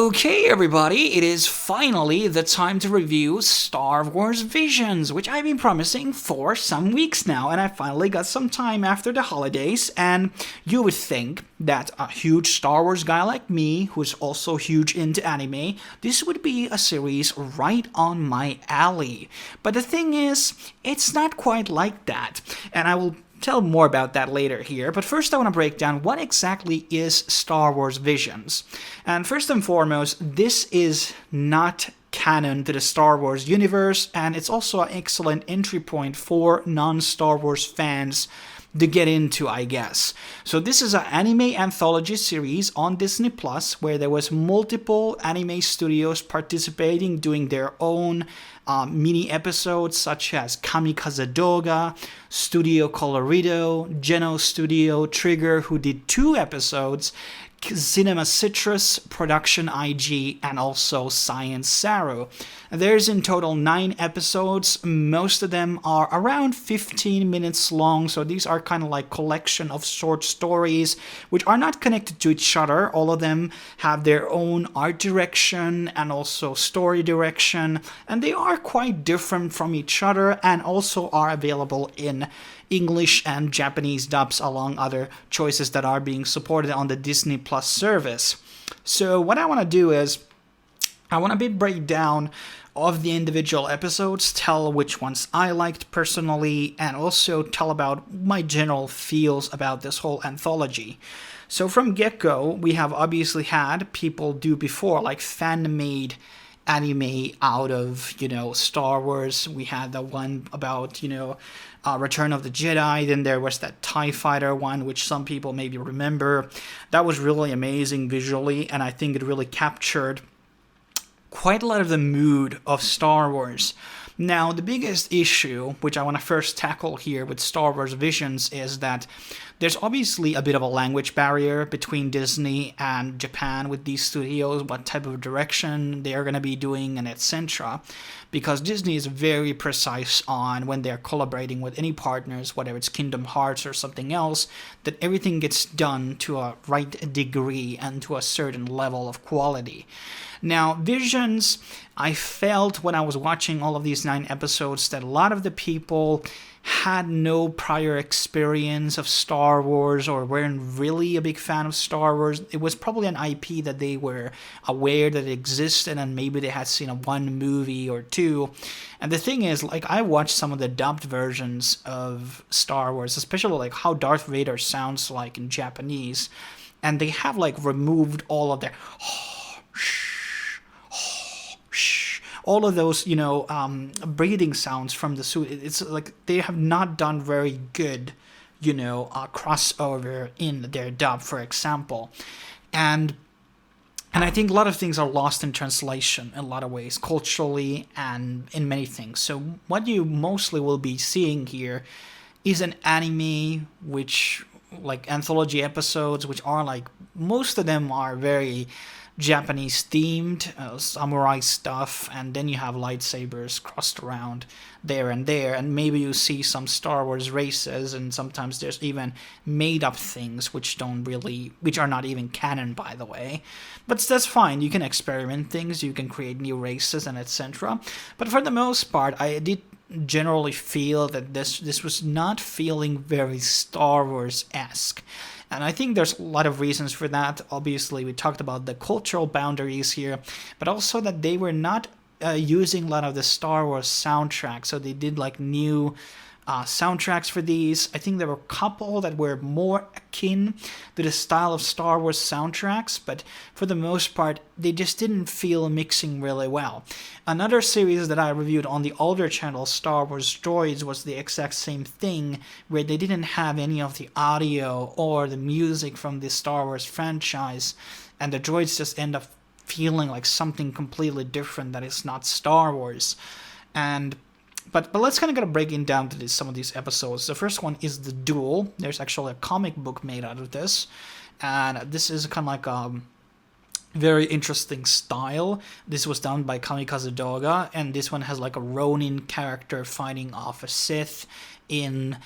Okay, everybody, it is finally the time to review Star Wars Visions, which I've been promising for some weeks now, and I finally got some time after the holidays, and you would think that a huge Star Wars guy like me, who's also huge into anime, this would be a series right on my alley. But the thing is, it's not quite like that, and I will tell more about that later here, but first I want to break down what exactly is Star Wars Visions. And first and foremost, this is not canon to the Star Wars universe, and it's also an excellent entry point for non-Star Wars fans to get into, I guess. So this is an anime anthology series on Disney Plus where there was multiple anime studios participating, doing their own mini episodes such as Kamikaze Douga, Studio Colorido, Geno Studio, Trigger, who did 2 episodes, Kinema Citrus, Production IG, and also Science SARU. There's in total 9 episodes. Most of them are around 15 minutes long, so these are kind of like collection of short stories which are not connected to each other. All of them have their own art direction and also story direction, and they are quite different from each other and also are available in English and Japanese dubs, along other choices that are being supported on the Disney Plus service. So what I want to do is I want to break down of the individual episodes, tell which ones I liked personally, and also tell about my general feels about this whole anthology. So from get-go, we have obviously had people do before, like fan-made anime out of, Star Wars. We had the one about, Return of the Jedi. Then there was that TIE Fighter one, which some people maybe remember. That was really amazing visually, and I think it really captured quite a lot of the mood of Star Wars. Now, the biggest issue, which I want to first tackle here with Star Wars Visions, is that there's obviously a bit of a language barrier between Disney and Japan with these studios, what type of direction they're going to be doing, and etc. Because Disney is very precise on when they're collaborating with any partners, whether it's Kingdom Hearts or something else, that everything gets done to a right degree and to a certain level of quality. Now, Visions, I felt when I was watching all of these 9 episodes that a lot of the people had no prior experience of Star Wars or weren't really a big fan of Star Wars. It was probably an IP that they were aware that it existed, and maybe they had seen one movie or 2. And the thing is, I watched some of the dubbed versions of Star Wars, especially how Darth Vader sounds like in Japanese, and they have removed all of their all of those, breathing sounds from the suit. It's like they have not done very good, crossover in their dub, for example. And I think a lot of things are lost in translation in a lot of ways, culturally and in many things. So what you mostly will be seeing here is an anime which, anthology episodes, which are most of them are very Japanese themed, samurai stuff, and then you have lightsabers crossed around there, and maybe you see some Star Wars races, and sometimes there's even made up things which are not even canon, by the way. But that's fine, you can experiment things, you can create new races and etc. But for the most part, I did generally feel that this was not feeling very Star Wars-esque. And I think there's a lot of reasons for that. Obviously, we talked about the cultural boundaries here, but also that they were not using a lot of the Star Wars soundtracks. So they did new soundtracks for these. I think there were a couple that were more akin to the style of Star Wars soundtracks, but for the most part, they just didn't feel mixing really well. Another series that I reviewed on the older channel, Star Wars Droids, was the exact same thing, where they didn't have any of the audio or the music from the Star Wars franchise, and the droids just end up feeling like something completely different that is not Star Wars. But let's kind of break it down to some of these episodes. The first one is The Duel. There's actually a comic book made out of this. And this is kind of a very interesting style. This was done by Kamikaze Douga. And this one has a Ronin character fighting off a Sith in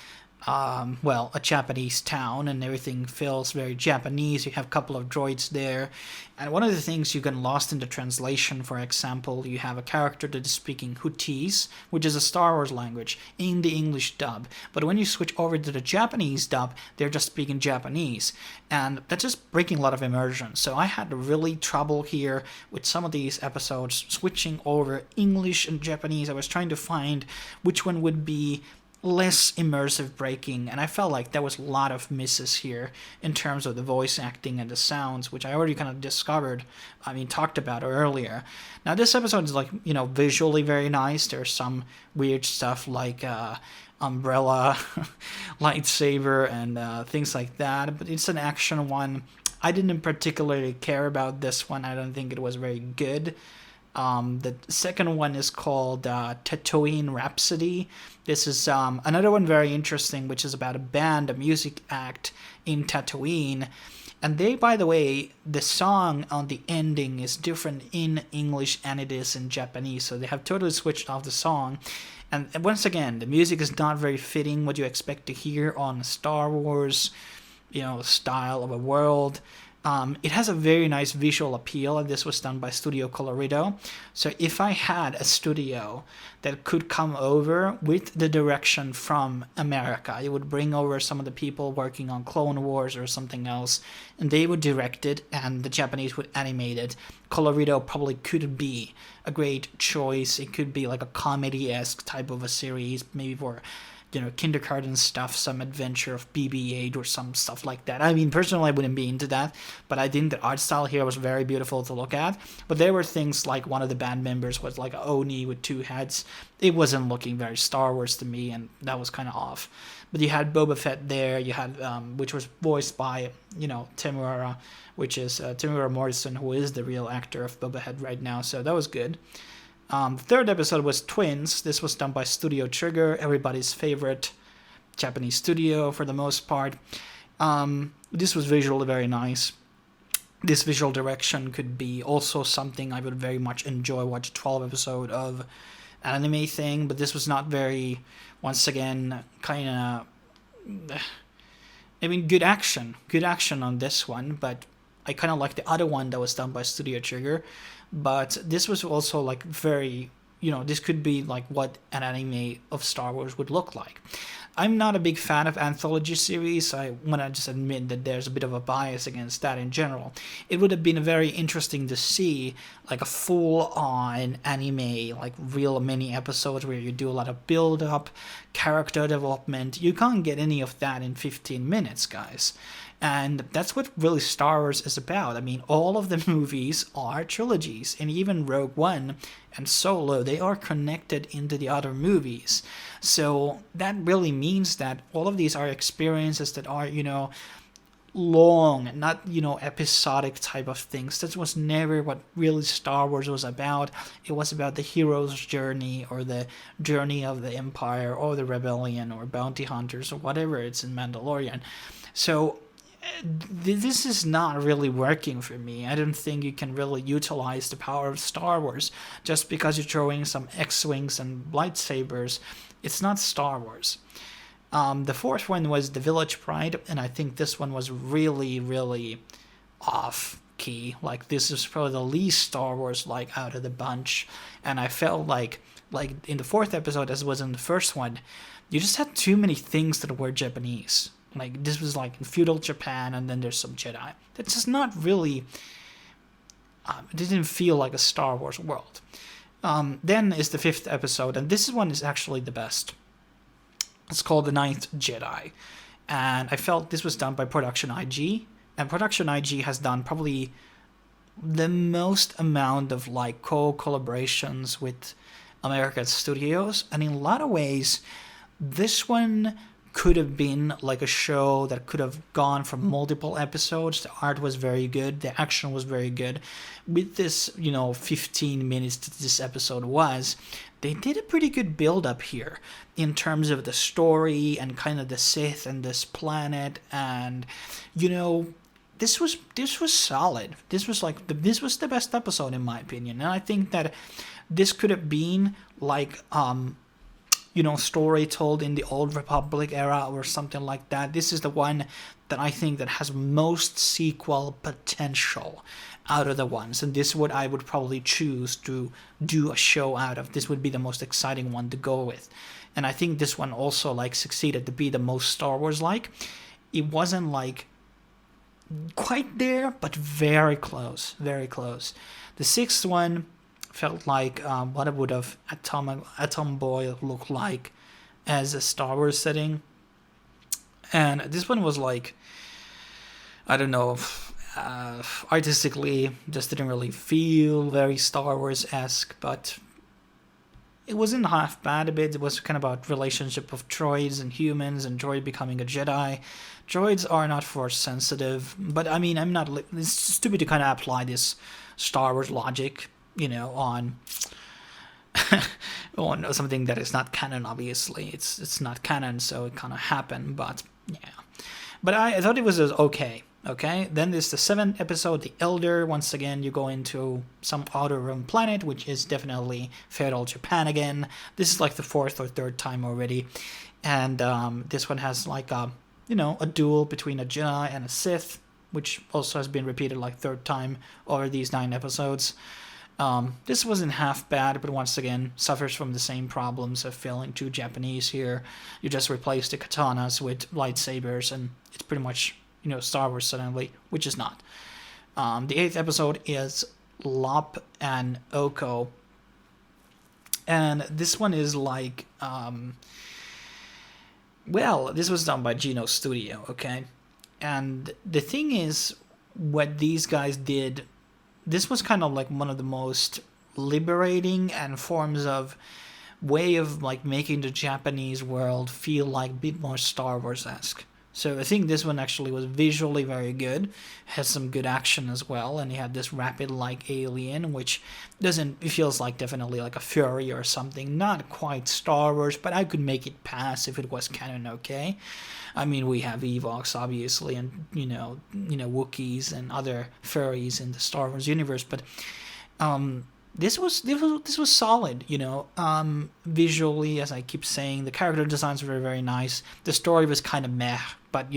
well, a Japanese town, and everything feels very Japanese. You have a couple of droids there, and one of the things you get lost in the translation, for example, you have a character that is speaking Huttese, which is a Star Wars language, in the English dub. But when you switch over to the Japanese dub, they're just speaking Japanese, and that's just breaking a lot of immersion. So I had really trouble here with some of these episodes switching over English and Japanese. I was trying to find which one would be less immersive breaking, and I felt like there was a lot of misses here in terms of the voice acting and the sounds, which I already kind of talked about earlier. Now this episode is visually very nice. There's some weird stuff like umbrella, lightsaber, and things like that, but it's an action one. I didn't particularly care about this one. I don't think it was very good. The second one is called Tatooine Rhapsody. This is another one very interesting, which is about a band, a music act in Tatooine. And they, by the way, the song on the ending is different in English and it is in Japanese. So they have totally switched off the song. And once again, the music is not very fitting what you expect to hear on Star Wars, style of a world. It has a very nice visual appeal, and this was done by Studio Colorido. So if I had a studio that could come over with the direction from America, it would bring over some of the people working on Clone Wars or something else, and they would direct it, and the Japanese would animate it. Colorido probably could be a great choice. It could be like a comedy-esque type of a series, maybe for kindergarten stuff, some adventure of BB-8 or some stuff like that. I mean, personally, I wouldn't be into that, but I think the art style here was very beautiful to look at. But there were things like one of the band members was like a Oni with two heads. It wasn't looking very Star Wars to me, and that was kind of off. But you had Boba Fett there, you had, which was voiced by, Temuera, which is Temuera Morrison, who is the real actor of Boba Fett right now, so that was good. The third episode was Twins. This was done by Studio Trigger, everybody's favorite Japanese studio for the most part. This was visually very nice. This visual direction could be also something I would very much enjoy watch a 12 episode of anime thing, but this was not very, once again, kind of, good action on this one, but I kind of like the other one that was done by Studio Trigger. But this was also like very, this could be like what an anime of Star Wars would look like. I'm not a big fan of anthology series. I want to just admit that there's a bit of a bias against that in general. It would have been very interesting to see like a full-on anime, like real mini episodes where you do a lot of build-up, character development. You can't get any of that in 15 minutes, guys. And that's what really Star Wars is about. I mean, all of the movies are trilogies, and even Rogue One and Solo, they are connected into the other movies. So that really means that all of these are experiences that are, long, not, episodic type of things. That was never what really Star Wars was about. It was about the hero's journey, or the journey of the Empire, or the Rebellion, or bounty hunters, or whatever it's in Mandalorian. So this is not really working for me. I don't think you can really utilize the power of Star Wars just because you're throwing some X-Wings and lightsabers. It's not Star Wars. The fourth one was The Village Pride, and I think this one was really, really off-key. Like, this is probably the least Star Wars-like out of the bunch, and I felt like in the fourth episode, as it was in the first one, you just had too many things that were Japanese. Like, this was like in feudal Japan, and then there's some Jedi. That's just not really, it didn't feel like a Star Wars world. Then is the fifth episode, and this one is actually the best. It's called The Ninth Jedi. And I felt this was done by Production IG, and Production IG has done probably the most amount of like co-collaborations with American studios, and in a lot of ways, this one could have been like a show that could have gone for multiple episodes. The art was very good. The action was very good. With this, 15 minutes that this episode was, they did a pretty good build-up here in terms of the story and kind of the Sith and this planet. And, this was solid. This was the best episode in my opinion. And I think that this could have been like, story told in the Old Republic era or something like that. This is the one that I think that has most sequel potential out of the ones, and this is what I would probably choose to do a show out of. This would be the most exciting one to go with, and I think this one also like succeeded to be the most Star Wars like. It wasn't like quite there, but very close, very close. The sixth one felt like what it would have Atom Boy looked like as a Star Wars setting, and this one was like, I don't know, artistically just didn't really feel very Star Wars-esque, but it wasn't half bad a bit. It was kind of about relationship of droids and humans, and droid becoming a Jedi. Droids are not force sensitive, but I mean, it's stupid to kind of apply this Star Wars logic, on on something that is not canon. Obviously, it's not canon, so it kind of happened. But yeah, but I thought it was okay. Okay, then there's the 7th episode, The Elder. Once again, you go into some outer rim planet, which is definitely feudal Japan again. This is like the 4th or 3rd time already. And this one has like a duel between a Jedi and a Sith, which also has been repeated like 3rd time over these 9 episodes. This wasn't half bad, but once again, suffers from the same problems of feeling too Japanese here. You just replace the katanas with lightsabers, and it's pretty much Star Wars suddenly, which is not. The 8th episode is Lop and Oko, and this one is like, this was done by Geno Studio, okay? And the thing is, what these guys did, this was kind of like one of the most liberating and forms of way of like making the Japanese world feel like a bit more Star Wars-esque. So I think this one actually was visually very good, has some good action as well, and you had this rapid like alien, which it feels like definitely like a Fury or something, not quite Star Wars, but I could make it pass if it was canon, okay? I mean, we have Evox obviously, and Wookiees and other furries in the Star Wars universe, but this was solid, visually, as I keep saying. The character designs were very nice. The story was kind of meh, but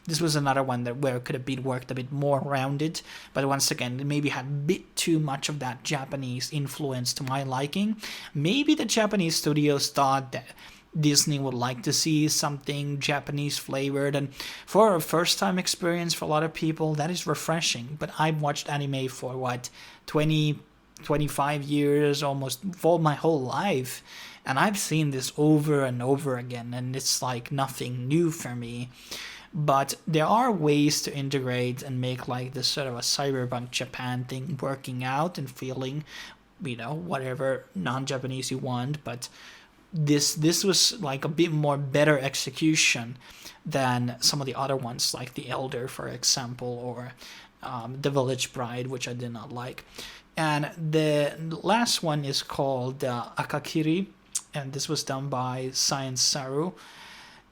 this was another one where it could have been worked a bit more rounded. But once again, it maybe had a bit too much of that Japanese influence to my liking. Maybe the Japanese studios thought that Disney would like to see something Japanese flavored, and for a first time experience for a lot of people, that is refreshing. But I've watched anime for 25 years, almost for my whole life, and I've seen this over and over again, and it's like nothing new for me. But there are ways to integrate and make like this sort of a cyberpunk Japan thing working out and feeling, whatever non-Japanese you want. But this was like a bit more better execution than some of the other ones, like The Elder, for example, or The Village Bride, which I did not like. And the last one is called Akakiri, and this was done by Science SARU,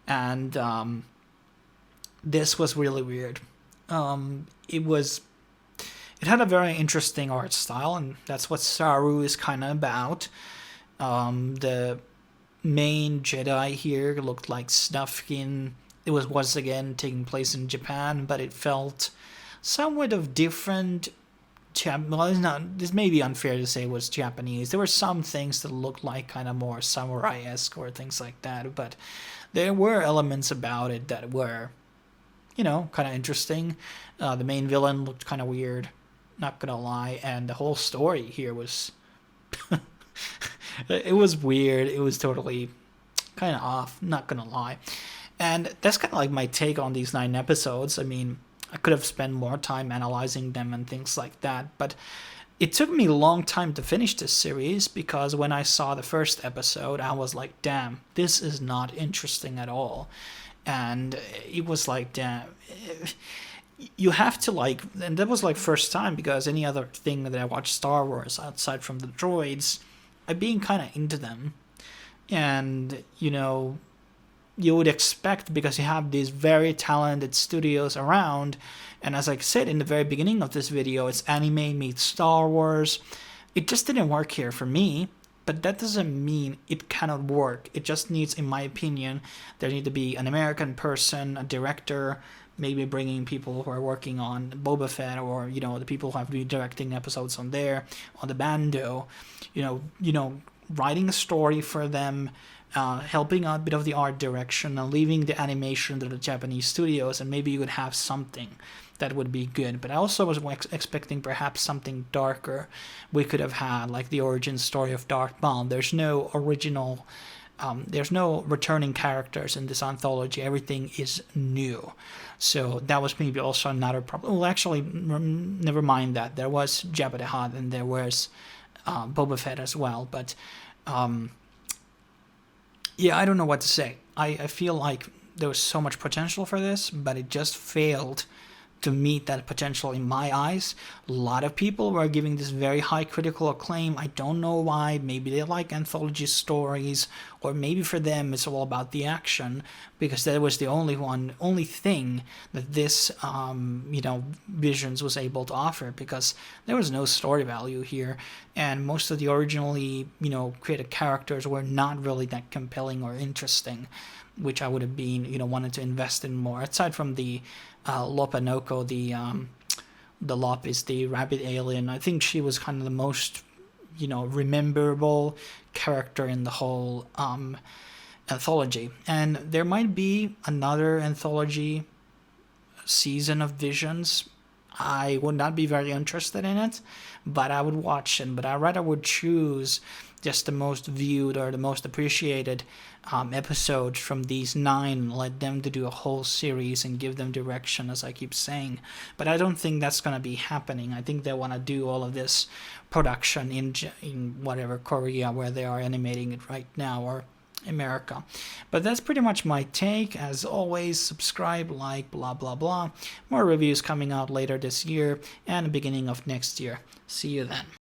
and this was really weird. It had a very interesting art style, and that's what SARU is kind of about. The main Jedi here looked like Snufkin. It was once again taking place in Japan, but it felt somewhat of different. This may be unfair to say it was Japanese. There were some things that looked like kind of more samurai-esque or things like that, but there were elements about it that were, kind of interesting. The main villain looked kind of weird, not gonna lie, and the whole story here was it was weird. It was totally kind of off, not gonna lie. And that's kind of like my take on these 9 episodes. I mean, I could have spent more time analyzing them and things like that, but it took me a long time to finish this series, because when I saw the first episode, I was like, damn, this is not interesting at all. And it was like, damn, you have to like, and that was like first time, because any other thing that I watched Star Wars outside from the droids, I've been kind of into them. And, you would expect, because you have these very talented studios around, and as I said in the very beginning of this video, it's anime meets Star Wars. It just didn't work here for me, but that doesn't mean it cannot work. It just needs, in my opinion, there need to be an American person, a director, maybe bringing people who are working on Boba Fett, or the people who have been directing episodes on the Bando, writing a story for them, helping out a bit of the art direction, and leaving the animation to the Japanese studios, and maybe you could have something that would be good. But I also was expecting perhaps something darker. We could have had like the origin story of Darth Maul. There's no original, there's no returning characters in this anthology. Everything is new. So that was maybe also another problem. Well, actually, never mind that. There was Jabba the Hutt and there was Boba Fett as well. But yeah, I don't know what to say. I feel like there was so much potential for this, but it just failed to meet that potential in my eyes. A lot of people were giving this very high critical acclaim. I don't know why. Maybe they like anthology stories, or maybe for them it's all about the action, because that was the only thing that this Visions was able to offer, because there was no story value here, and most of the originally created characters were not really that compelling or interesting, which I would have been wanted to invest in more, aside from the Lopanoko, the Lop is the rabbit alien. I think she was kind of the most rememberable character in the whole anthology. And there might be another anthology season of Visions. I would not be very interested in it, but I would watch it. But I rather would choose just the most viewed or the most appreciated episodes from these 9, and let them to do a whole series and give them direction, as I keep saying. But I don't think that's going to be happening. I think they want to do all of this production in whatever Korea, where they are animating it right now, or America. But that's pretty much my take. As always, subscribe, like, blah blah blah. More reviews coming out later this year and the beginning of next year. See you then.